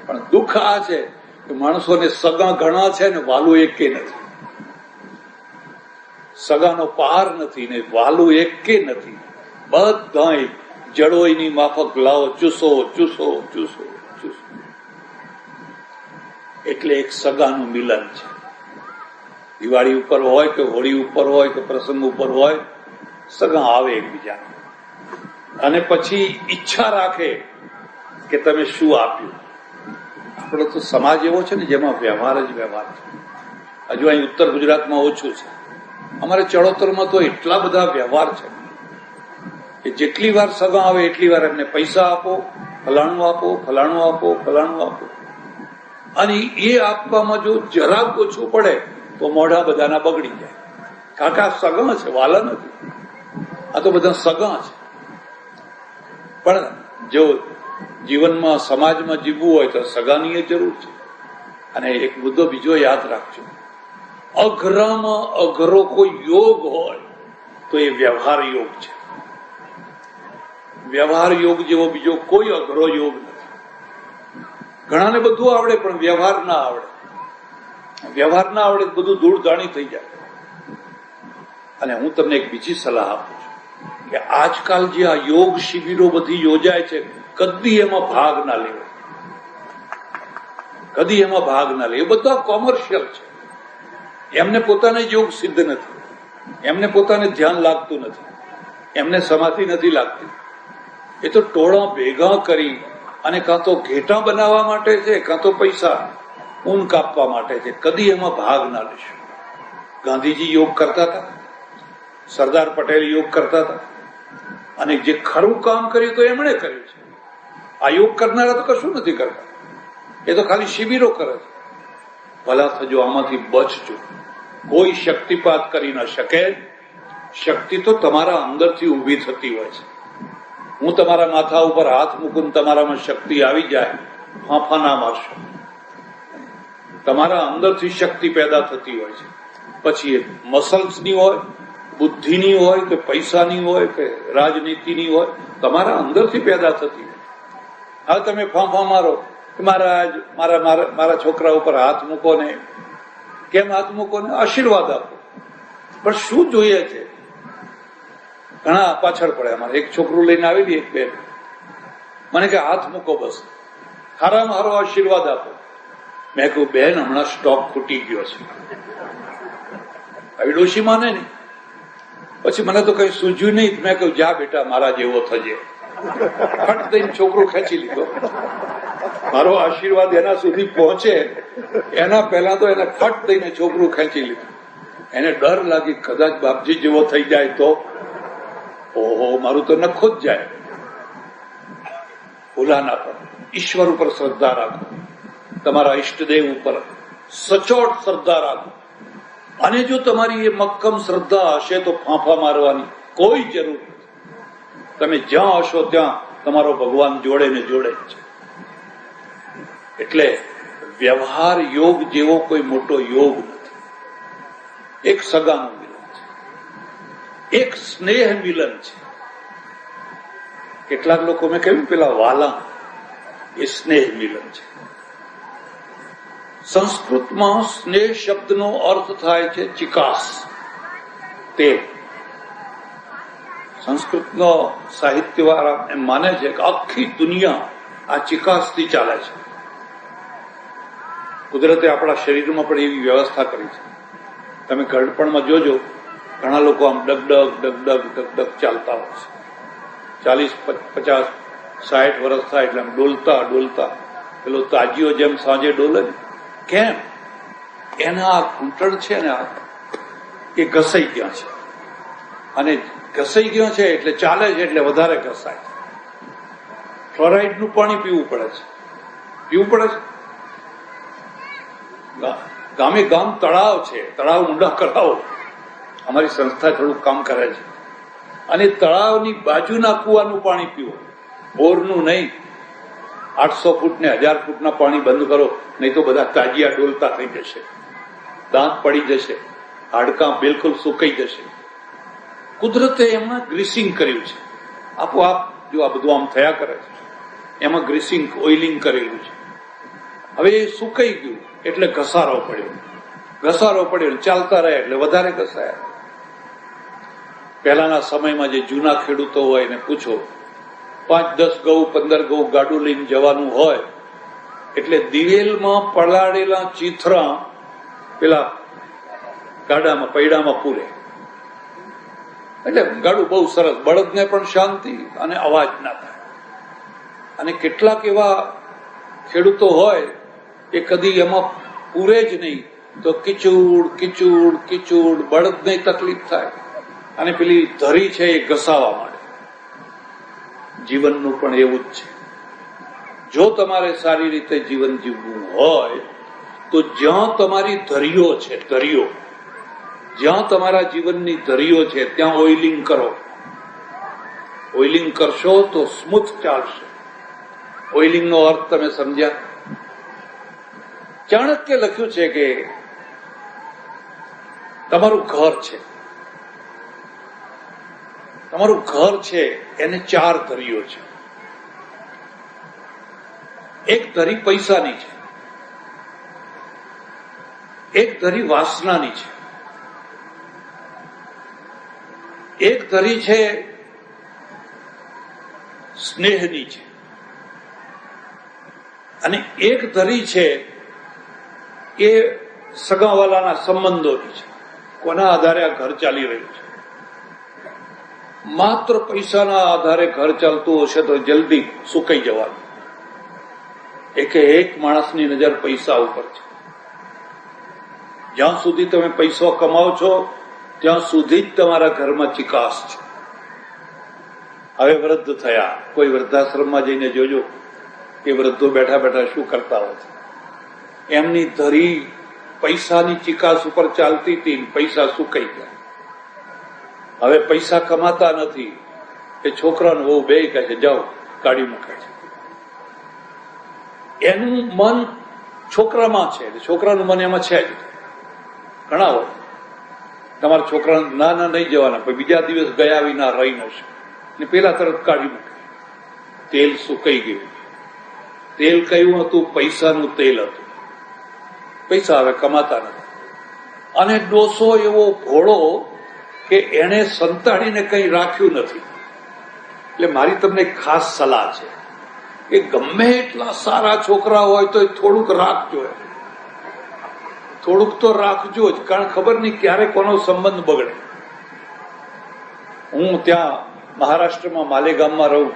[SPEAKER 1] પણ દુઃખ આ છે કે માણસોને સગા ઘણા છે ને વાલું એકે નથી. સગાનો પાર નથી ને વાલું એકે નથી. બધા જડોઈની માફક લાવો, ચૂસો ચૂસો ચૂસો ચૂસો. એટલે એક સગાનું મિલન છે. દિવાળી ઉપર હોય કે હોળી ઉપર હોય કે પ્રસંગ ઉપર હોય, સગા આવે એકબીજા અને પછી ઈચ્છા રાખે કે તમે શું આપ્યું. આપણો તો સમાજ એવો છે ને જેમાં વ્યવહાર જ વ્યવહાર છે. હજુ અહીં ઉત્તર ગુજરાતમાં ઓછું છે. અમારે ચડોતરમાં તો એટલા બધા વ્યવહાર છે કે જેટલી વાર સગા આવે એટલી વાર એમને પૈસા આપો, ફલાણું આપો, ફલાણું આપો, ફલાણું આપો. અને એ આપવામાં જો જરાક ઓછું પડે તો મોઢા બધાના બગડી જાય. કાકા સગા છે, વાલા નથી. આ તો બધા સગા છે. પણ જો જીવનમાં સમાજમાં જીવવું હોય તો સગાની જરૂર છે. અને એક મુદ્દો બીજો યાદ રાખજો, અઘરામાં અઘરો કોઈ યોગ હોય તો એ વ્યવહાર યોગ છે. વ્યવહાર યોગ જેવો બીજો કોઈ અઘરો યોગ નથી. ઘણાને બધું આવડે પણ વ્યવહાર ના આવડે. વ્યવહાર ના આવડે બધું ધૂળ ધાણી થઈ જાય. અને હું તમને એક બીજી સલાહ આપું છું કે આજકાલ જે આ યોગ શિબિરો બધી યોજાય છે, કદી એમાં ભાગ ના લેવો. કદી એમાં ભાગ ના લેવો. એ બધા કોમર્શિયલ છે. એમને પોતાને યોગ સિદ્ધ નથી, એમને પોતાને ધ્યાન લાગતું નથી, એમને સમાધિ નથી લાગતી. એ તો ટોળા ભેગા કરી અને કાં તો ઘેટા બનાવવા માટે છે, કાં તો પૈસા ઊન કાપવા માટે છે. કદી એમાં ભાગ ના લેશો. ગાંધીજી યોગ કરતા હતા, સરદાર પટેલ યોગ કરતા હતા, અને જે ખરું કામ કર્યું તો એમણે કર્યું છે. આ યોગ કરનારા તો કશું નથી કરતા. એ તો ખાલી શિબિરો કરે છે. ભલા થજો, આમાંથી બચજો. કોઈ શક્તિપાત કરી ન શકે. શક્તિ તો તમારા અંદરથી ઊભી થતી હોય છે. હું તમારા માથા ઉપર હાથ મૂકું, તમારામાં શક્તિ આવી જાય, ફાંફા ના મારશો. તમારા અંદરથી શક્તિ પેદા થતી હોય છે. પછી એ મસલ્સની હોય, બુદ્ધિની હોય કે પૈસાની હોય કે રાજનીતિની હોય, તમારા અંદરથી પેદા થતી હોય. હવે તમે ફાંફા મારો, મહારાજ મારા છોકરા ઉપર હાથ મૂકો ને. કેમ હાથ મૂકો ને? આશીર્વાદ આપો. પણ શું જોઈએ છે? ઘણા પાછળ પડે. અમારે એક છોકરું લઈને આવેલી એક બેન, મને કે હાથ મૂકો બસ, હારામાં હારો આશીર્વાદ આપો. મેં કહ્યું બેન, હમણાં સ્ટોક ખૂટી ગયો છે. આવી ડોશી માને નહીં. પછી મને તો કઈ સૂઝ્યું નહીં. મેં કહ્યું જા બેટા, મારા જેવો થજે. ફટ દઈને છોકરો ખેંચી લીધો. મારો આશીર્વાદ એના સુધી પહોંચે એના પહેલા તો એને ફટ દઈને છોકરું ખેંચી લીધું. એને ડર લાગી કદાચ બાપજી જેવો થઈ જાય તો, ઓહો, મારું તો નખો જ જાય. ભૂલા ના પડે. ઈશ્વર ઉપર શ્રદ્ધા રાખો, તમારા ઈષ્ટદેવ ઉપર સચોટ શ્રદ્ધા રાખો. અને જો તમારી એ મક્કમ શ્રદ્ધા હશે તો ફાંફા મારવાની કોઈ જરૂર નથી. તમે જ્યાં હશો ત્યાં તમારો ભગવાન જોડે ને જોડે જ છે. એટલે વ્યવહાર યોગ જેવો કોઈ મોટો યોગ નથી. એક સગાનું મિલન છે, એક સ્નેહ મિલન છે. કેટલાક લોકો મેં કહ્યું પેલા વાલા, એ સ્નેહ મિલન છે. સંસ્કૃતમાં સ્નેહ શબ્દનો અર્થ થાય છે ચિકાસ, તેલ. સંસ્કૃતનો સાહિત્યવાળા એમ માને છે કે આખી દુનિયા આ ચિકાસથી ચાલે છે. કુદરતે આપણા શરીરમાં પણ એવી વ્યવસ્થા કરી છે. તમે ઘડપણમાં જોજો, ઘણા લોકો આમ ડગડગ ડગડગ ડગડગ ચાલતા હોય છે. 40, 50, 60 વર્ષ થાય એટલે આમ ડોલતા ડોલતા પેલો તાજીઓ જેમ સાંજે ડોલે ને, કેમ? એના આ ઘૂંટણ છે ને, એ ઘસાઈ ગયા છે. અને ઘસાઈ ગયો છે એટલે ચાલે છે એટલે વધારે ઘસાય. ફ્લોરાઇડનું પાણી પીવું પડે છે. ગામે ગામ તળાવ છે, તળાવ ઊંડા કરાવો. અમારી સંસ્થા થોડું કામ કરે છે. અને તળાવની બાજુના કુવાનું પાણી પીવો, બોરનું નહીં. 800 ફૂટ ને 1000 ફૂટના પાણી બંધ કરો, નહીં તો બધા તાજિયા ડોલતા થઈ જશે, દાંત પડી જશે, હાડકાં બિલકુલ સુકાઈ જશે. કુદરતે એમાં ગ્રીસિંગ કર્યું છે. આપોઆપ જો આ બધું આમ થયા કરે છે, એમાં ગ્રીસિંગ ઓઇલિંગ કરેલું છે. હવે એ સુકાઈ ગયું એટલે ઘસારો પડ્યો, ચાલતા રહ્યા એટલે વધારે ઘસાયા. પહેલાના સમયમાં જે જૂના ખેડૂતો હોય એને પૂછો, 5-10 ઘઉં 15 ઘઉં ગાડું લઈને જવાનું હોય એટલે દિવેલમાં પલાળેલા ચીથરા પેલા ગાડામાં પૈડામાં પૂરે, એટલે ગાડું બહુ સરસ, બળદને પણ શાંતિ અને અવાજ ના થાય. અને કેટલાક એવા ખેડૂતો હોય એ કદી એમાં પૂરે જ નહીં તો કિચૂડ કિચૂડ કિચૂડ, બળદને તકલીફ થાય અને પેલી ધરી છે એ ઘસાવા માંડે. જીવનનું પણ એવું જ છે. જો તમારે સારી રીતે જીવન જીવવું હોય તો જ્યાં તમારી ધરીઓ છે, જ્યાં તમારા જીવનની ધરીઓ છે ત્યાં ઓઇલિંગ કરો. ઓઇલિંગ કરશો તો સ્મૂથ ચાલશે. ઓઇલિંગનો અર્થ તમે સમજ્યા? ચાણક્ય લખ્યું છે કે તમારું ઘર છે એને 4 ધરીઓ છે. એક ધરી પૈસાની છે, એક ધરી વાસનાની છે, એક ધરી છે સ્નેહની છે, અને એક ધરી છે એ સગાવાલાના સંબંધોની છે. કોના આધારે આ ઘર ચાલી રહ્યું છે? માત્ર પૈસાના આધારે ઘર ચાલતું હશે તો જલ્દી સુકાઈ જવાનું. એક માણસની નજર પૈસા ઉપર છે. જ્યાં સુધી તમે પૈસો કમાવો છો ત્યાં સુધી જ તમારા ઘરમાં ચિકાસ છે. હવે વૃદ્ધ થયા, કોઈ વૃદ્ધાશ્રમમાં જઈને જોજો એ વૃદ્ધો બેઠા બેઠા શું કરતા હોય છે. એમની ધરી પૈસાની ચિકાસ ઉપર ચાલતી હતી, પૈસા સુકાઈ ગયા. હવે પૈસા કમાતા નથી એ છોકરાને બહુ બે કહે છે જાઓ કાઢી મૂકે છે. એનું મન છોકરામાં છે, છોકરાનું મન એમાં છે જ. ઘણા હોય તમારા છોકરાને ના નહીં જવાના, પણ બીજા દિવસ ગયા વિના રહી ન શકે ને પેલા તરત કાઢી મૂકે. તેલ સુકાઈ ગયું. તેલ કયું હતું? પૈસાનું તેલ હતું. પૈસા હવે કમાતા નથી. અને ડોસો એવો ભોળો કે એને સંતાડીને કંઈ રાખ્યું નથી. એટલે મારી તમને ખાસ સલાહ છે કે ગમે એટલા સારા છોકરા હોય તો થોડુંક રાખજો, થોડુંક તો રાખજો જ, કારણ ખબર નહીં ક્યારે કોનો સંબંધ બગડે. હું ત્યાં મહારાષ્ટ્રમાં માલેગામમાં રહું,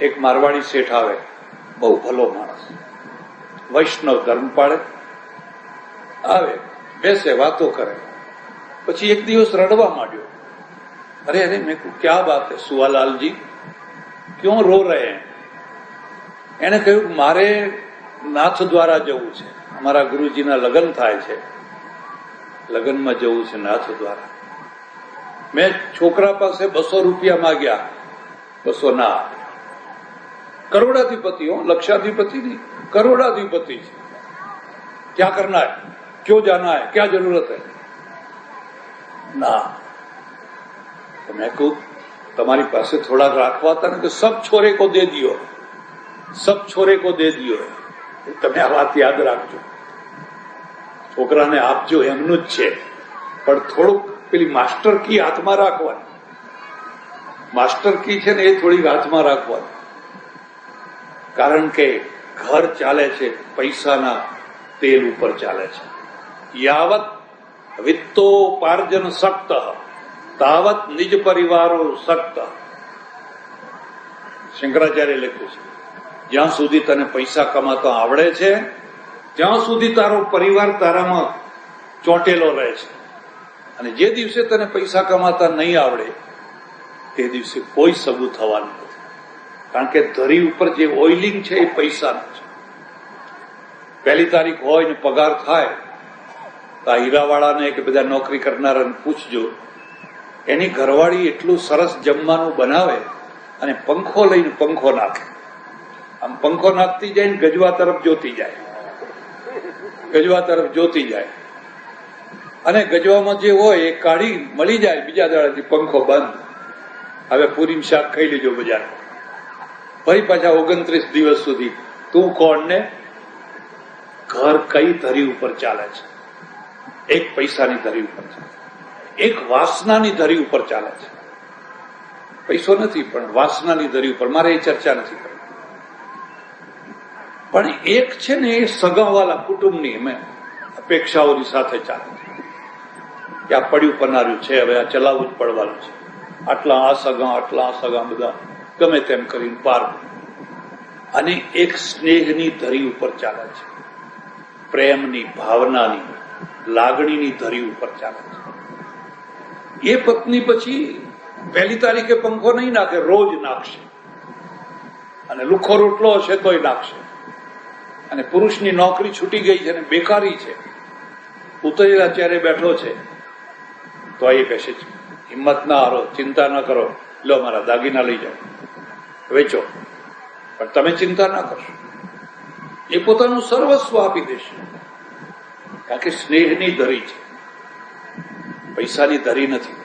[SPEAKER 1] એક મારવાડી શેઠ આવે, બહુ ભલો માણસ, વૈષ્ણવ ધર્મ પાળે, આવે બેસે વાતો કરે. પછી એક દિવસ રડવા માંડ્યો. અરે મેં કહ્યું ક્યા બાત હૈ સુવાલાલજી, ક્यों રો રહે हैं? એને કહ્યું મારે નાથ દ્વારા જવું છે, અમારા ગુરુજીના લગ્ન થાય છે, લગ્નમાં જવું છે નાથ દ્વારા. મેં છોકરા પાસે 200 રૂપિયા માંગ્યા, 200 ના આપે. करोड़ाधिपति हो, लक्षाधिपति नहीं, करोड़ाधिपति है. क्या करना है, क्यों जाना है, क्या जरूरत है? ना. तो मैं कहूं तुम्हारी पास थोड़ा राखवा था ना कि सब छोरे को दे दियो, सब छोरे को दे दियो. તમે આ વાત યાદ રાખજો. છોકરાને આપજો એમનું જ છે, પણ થોડુંક પેલી માસ્ટર કી હાથમાં રાખવાની. માસ્ટર કી છે ને એ થોડીક હાથમાં રાખવાની. કારણ કે ઘર ચાલે છે પૈસાના તેલ ઉપર ચાલે છે. યાવત વિત્તોપાર્જન સક્ત તાવત નિજ પરિવારો સક્ત. શંકરાચાર્ય લખ્યું છે જ્યાં સુધી તને પૈસા કમાતા આવડે છે ત્યાં સુધી તારો પરિવાર તારામાં ચોંટેલો રહે છે. અને જે દિવસે તને પૈસા કમાતા નહીં આવડે તે દિવસે કોઈ સગું થવાનું નથી. કારણ કે ધરી ઉપર જે ઓઇલિંગ છે એ પૈસાનું છે. 1 તારીખ હોય ને પગાર થાય તો આ હીરાવાળાને કે બધા નોકરી કરનારાને પૂછજો, એની ઘરવાળી એટલું સરસ જમવાનું બનાવે અને પંખો લઈને પંખો નાખે. આમ પંખો નાખતી જાય ને ગજવા તરફ જોતી જાય, ગજવા તરફ જોતી જાય, અને ગજવામાં જે હોય એ કાઢી મળી જાય બીજા દાડાથી પંખો બંધ. હવે પૂરી શાક ખાઈ લેજો બજાર, ફરી પાછા 29 દિવસ સુધી તું કોણ ને ઘર કઈ ધરી ઉપર ચાલે છે? એક પૈસાની ધરી ઉપર ચાલે, એક વાસનાની ધરી ઉપર ચાલે છે. પૈસો નથી પણ વાસનાની ધરી ઉપર. મારે એ ચર્ચા નથી કરવી. પણ એક છે ને એ સગાવાલા કુટુંબની અમે અપેક્ષાઓની સાથે ચાલે છે કે આ પડ્યું પનાર્યું છે, હવે આ ચલાવવું જ પડવાનું છે, આટલા આ સગા બધા ગમે તેમ કરીને પાર. અને એક સ્નેહની ધરી ઉપર ચાલે છે, પ્રેમની, ભાવનાની, લાગણીની ધરી ઉપર ચાલે છે. એ પત્ની પછી 1 તારીખે પંખો નહીં નાખે, રોજ નાખશે. અને લુખો રોટલો હશે તોય નાખશે. અને પુરુષની નોકરી છૂટી ગઈ છે અને બેકારી છે, ઉતરેલા ચહેરે બેઠો છે, તો એ કહેશે હિંમત ના હારો, ચિંતા ના કરો, લો મારા દાગીના લઈ જાઓ, વેચો, પણ તમે ચિંતા ના કરશો. એ પોતાનું સર્વસ્વ આપી દેશે, કારણ કે સ્નેહની ધરી છે, પૈસાની ધરી નથી.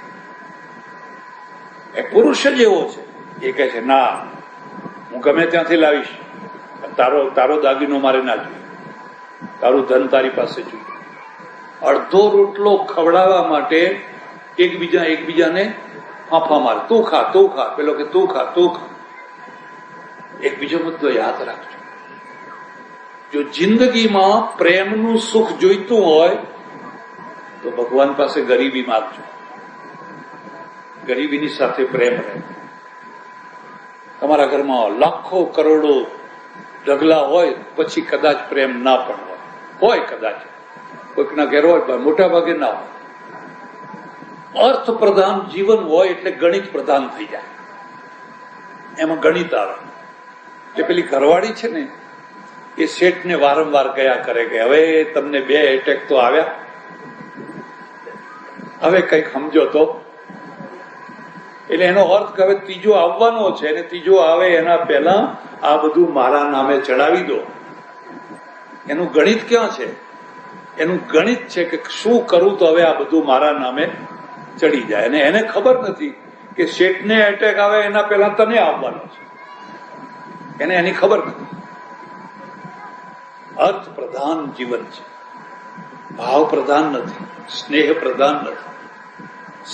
[SPEAKER 1] એ પુરુષ જ એવો છે, એ કહે છે ના, હું ગમે ત્યાંથી લાવીશ, તારો દાગીનો મારે ના જોઈએ, તારું ધન તારી પાસે જોઈએ. અડધો રોટલો ખવડાવવા માટે એકબીજાને ફાંફા મારે, તું ખા, પેલો કે તું ખા. એકબીજો મુદ્દો યાદ રાખજો. જો જિંદગીમાં પ્રેમનું સુખ જોઈતું હોય તો ભગવાન પાસે ગરીબી માંગજો. ગરીબીની સાથે પ્રેમ રહે. તમારા ઘરમાં લાખો કરોડો ઢગલા હોય પછી કદાચ પ્રેમ ના પણ હોય કદાચ કોઈકના ઘેર હોય, પણ મોટા ભાગે ના હોય. અર્થ પ્રધાન જીવન હોય એટલે ગણિત પ્રધાન થઈ જાય. એમાં ગણિત આવે. એ પેલી ઘરવાળી છે ને, એ શેઠને વારંવાર કયા કરે કે હવે તમને 2 એટેક તો આવ્યા, હવે કઈક સમજો તો. એટલે એનો અર્થ કે હવે ત્રીજો આવવાનો છે, અને ત્રીજો આવે એના પહેલા આ બધું મારા નામે ચડાવી દો. એનું ગણિત ક્યાં છે? એનું ગણિત છે કે શું કરું તો હવે આ બધું મારા નામે ચડી જાય. અને એને ખબર નથી કે શેઠને એટેક આવે એના પહેલા તને આવવાનો છે. એને એની ખબર નથી. અર્થ પ્રધાન જીવન છે, ભાવ પ્રધાન નથી, સ્નેહ પ્રધાન નથી.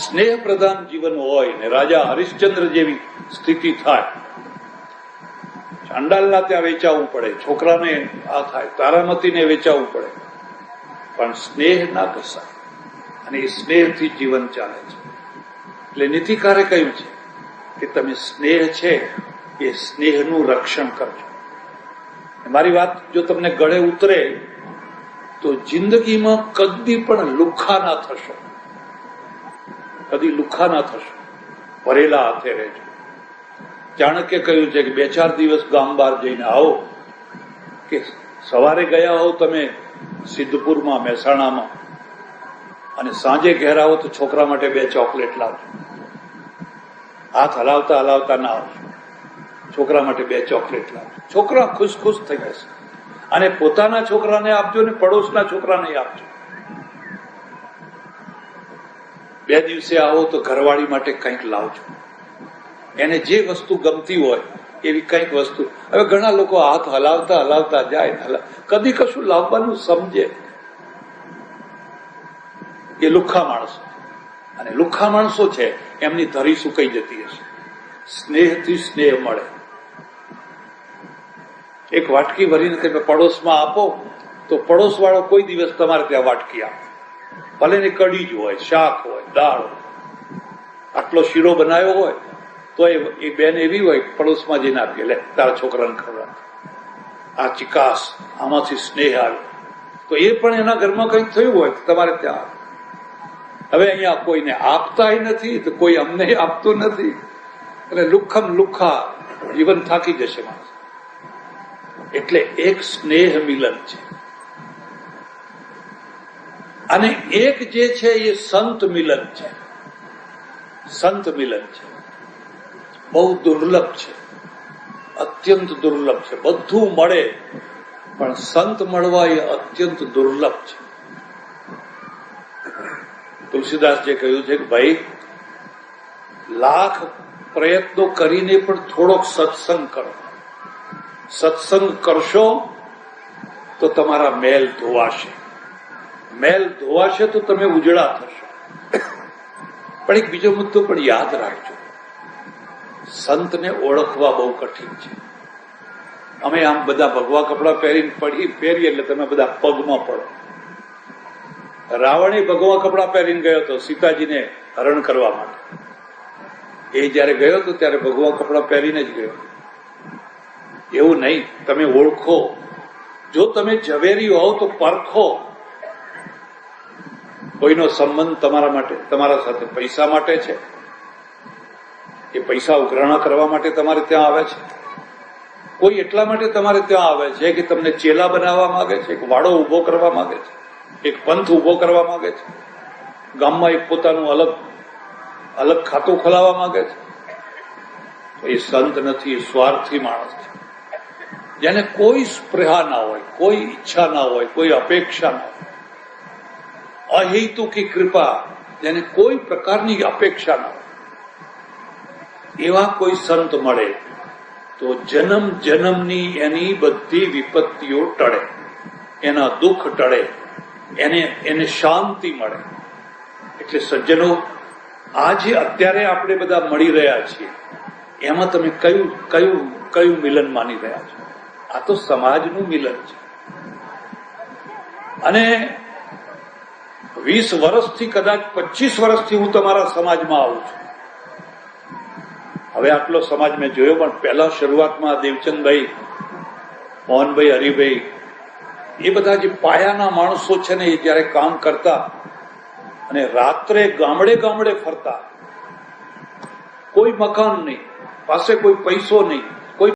[SPEAKER 1] સ્નેહ પ્રધાન જીવન હોય ને રાજા હરિશ્ચંદ્ર જેવી સ્થિતિ થાય, ચાંડાલના ત્યાં વેચાવવું પડે, છોકરાને આ થાય, તારામતીને વેચાવવું પડે, પણ સ્નેહ ના ઘસાય. અને એ સ્નેહથી જીવન ચાલે છે. એટલે નીતિકારે કહ્યું છે કે તમે સ્નેહ છે એ સ્નેહનું રક્ષણ કરજો. મારી વાત જો તમને ગળે ઉતરે તો જિંદગીમાં કદી પણ લુખ્ખા ના થશો, કદી લુખ્ખા ના થશો. ભરેલા હાથે રહેજો. ચાણક્ય કહ્યું છે કે 2-4 દિવસ ગામ બહાર જઈને આવો, કે સવારે ગયા હો તમે સિદ્ધપુરમાં, મહેસાણામાં, અને સાંજે ઘેર આવો તો છોકરા માટે 2 ચોકલેટ લાવજો. હાથ હલાવતા હલાવતા ના આવજો, છોકરા માટે 2 ચોકલેટ લાવજો. છોકરા ખુશ થઈ જશે. અને પોતાના છોકરાને આપજો ને પડોશના છોકરાને આપજો. 2 દિવસે આવો તો ઘરવાળી માટે કંઈક લાવજો. એને જે વસ્તુ ગમતી હોય એવી કંઈક વસ્તુ. હવે ઘણા લોકો હાથ હલાવતા હલાવતા જાય, કદી કશું લાવવાનું સમજે. એ લુખ્ખા માણસો. અને લુખ્ખા માણસો છે એમની ધરી સુકાઈ જતી હશે. સ્નેહથી સ્નેહ મળે. એક વાટકી ભરીને તમે પડોશમાં આપો તો પડોશ વાળો કોઈ દિવસ તમારે ત્યાં વાટકી આપે, ભલે ને કઢી જ હોય, શાક હોય, દાળ હોય, આટલો શીરો બનાવ્યો હોય તો એ બેન એવી હોય પડોશમાં જઈને આપીએ, લે તારા છોકરાને ખવડાવ, આ ચિકાસ, આમાંથી સ્નેહ આવે. તો એ પણ એના ઘરમાં કંઈક થયું હોય તમારે ત્યાં. હવે અહીંયા કોઈને આપતાય નથી તો કોઈ અમને આપતું નથી, અને લુખ્ખમ લુખ્ખા જીવન થાકી જશે માણસ. એટલે એક સ્નેહ મિલન છે, અને એક જે છે એ સંત મિલન છે. સંત મિલન છે, બહુ દુર્લભ છે, અત્યંત દુર્લભ છે. બધું મળે પણ સંત મળવા એ અત્યંત દુર્લભ છે. તુલસીદાસ જે કહ્યું છે કે ભાઈ 1,00,000 પ્રયત્નો કરીને પણ થોડોક સત્સંગ કરો. સત્સંગ કરશો તો તમારા મેલ ધોવાશે. મેલ ધોવાશે તો તમે ઉજળા થશો. પણ એક બીજો મુદ્દો પણ યાદ રાખજો, સંતને ઓળખવા બહુ કઠિન છે. અમે આમ બધા ભગવા કપડા પહેરીએ એટલે તમે બધા પગમાં પડો. રાવણે ભગવા કપડા પહેરીને ગયો હતો સીતાજીને હરણ કરવા માટે. એ જયારે ગયો હતો ત્યારે ભગવા કપડા પહેરીને જ ગયો. એવું નહીં, તમે ઓળખો. જો તમે ઝવેરી હોવ તો પરખો. કોઈનો સંબંધ તમારા માટે, તમારા સાથે પૈસા માટે છે, એ પૈસા ઉઘરાણા કરવા માટે તમારે ત્યાં આવે છે. કોઈ એટલા માટે તમારે ત્યાં આવે છે કે તમને ચેલા બનાવવા માંગે છે, એક વાડો ઉભો કરવા માંગે છે, એક પંથ ઉભો કરવા માંગે છે, ગામમાં એક પોતાનું અલગ ખાતું ખોલાવવા માંગે છે. તો એ સંત નથી, એ સ્વાર્થી માણસ છે, જેને કોઈ સ્પૃહા ના હોય, કોઈ ઈચ્છા ના હોય, કોઈ અપેક્ષા ના હોય. અહેતુકી કૃપા, જેને કોઈ પ્રકારની અપેક્ષા ના હોય, એવા કોઈ સંત મળે તો જન્મ જન્મની એની બધી વિપત્તિઓ ટળે, એના દુઃખ ટળે, એને શાંતિ મળે. એટલે સજ્જનો, આજે અત્યારે આપણે બધા મળી રહ્યા છીએ, એમાં તમે કયું મિલન માની રહ્યા છો? આ તો સમાજનું મિલન છે. અને 20 વર્ષથી, કદાચ 25 વર્ષથી હું તમારા સમાજમાં આવું છું. હવે આટલો સમાજ મેં જોયો, પણ પહેલા શરૂઆતમાં દેવચંદભાઈ, મોહનભાઈ, હરિભાઈ, એ બધા જે પાયાના માણસો છે ને, એ જયારે કામ કરતા અને રાત્રે ગામડે ગામડે ફરતા, કોઈ મકાન નહીં, પાસે કોઈ પૈસો નહીં,